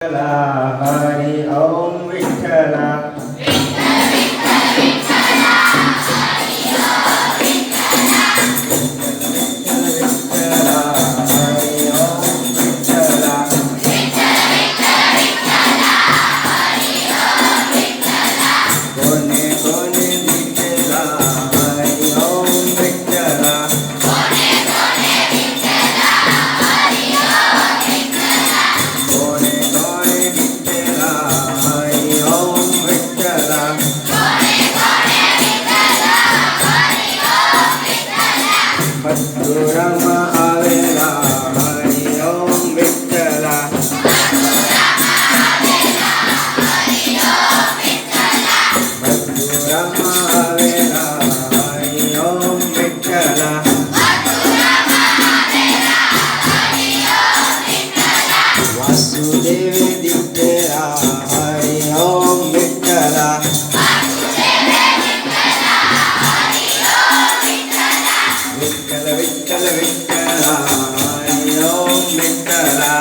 Hari Om Vitthala Rama Avela Hari Om Vittala Rama Avela Hari Om Vittala Vasudeva Dittela Hari Om Vittala Vittala Vittala Vittala Hari Om Vittala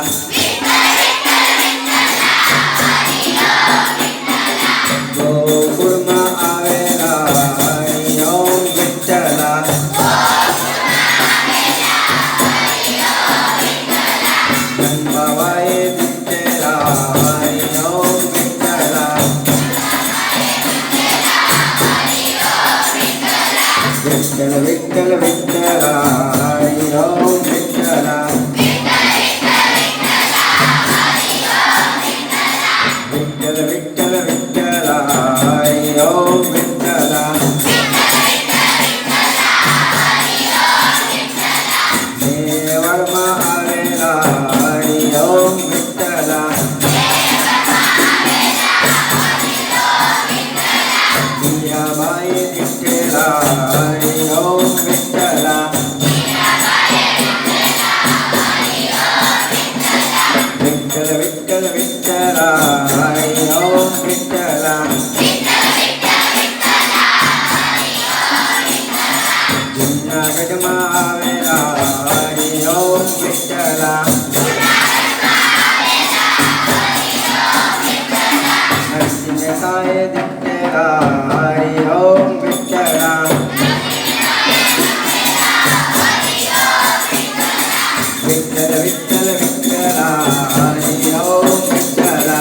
Gokurma Avela Hari Om Vittala Ganbhavaya Dittela Hari Om Vittala Vittala Vittala Vittala Hari Om Vittala Vittala Vittala Vittala Hari Om Vittala Devarma Avela Hari Om Vittala Mirabai Dittela Hari Om Vittala Vittala Vittala Vittala Hari Om Vittala Jinna Gadma Avela Hari Om Vittala Narsingha Saya Dittela Hari Om Vittala Vittala Vittala Vittala Hari Om Vittala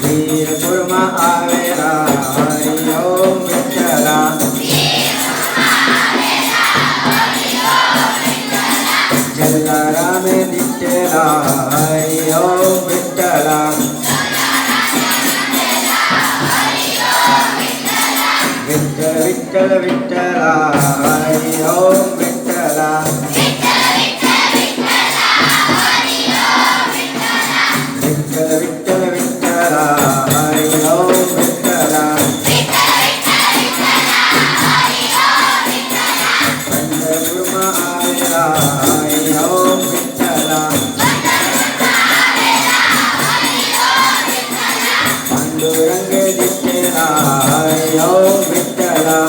Veerapurma Avela Hari Om Vittala Jallarame Dittela Hari Om Vittala Vittala Vittala Vittala Hari Om Vittala Vittala Vittala Vittala Hari Om Vittala Pandharpurma Avela Hari Om Vittala Panduranga Dittela Hari Om Vittala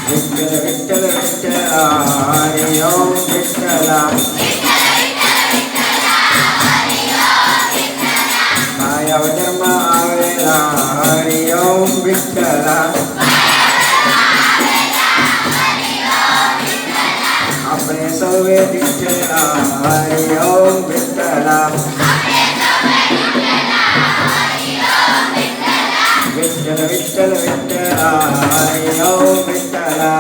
Vittala Vittala Vittala Hari Om Vittala Mayavadharma Avela Hari Om Vittala Apne Sarve Dittela Hari Om Vittala Vittala Vittala Vittala Hari Om Vittala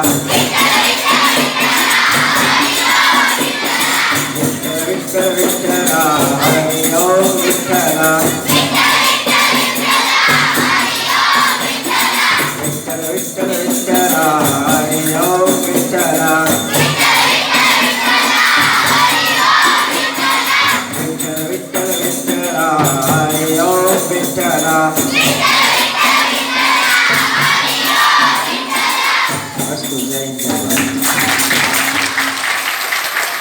Vittala Vittala Vittala Hari Om Vittala Vittala Vittala Vittala Hari Om Vittala Vittala Vittala Vittala Hari Om Vittala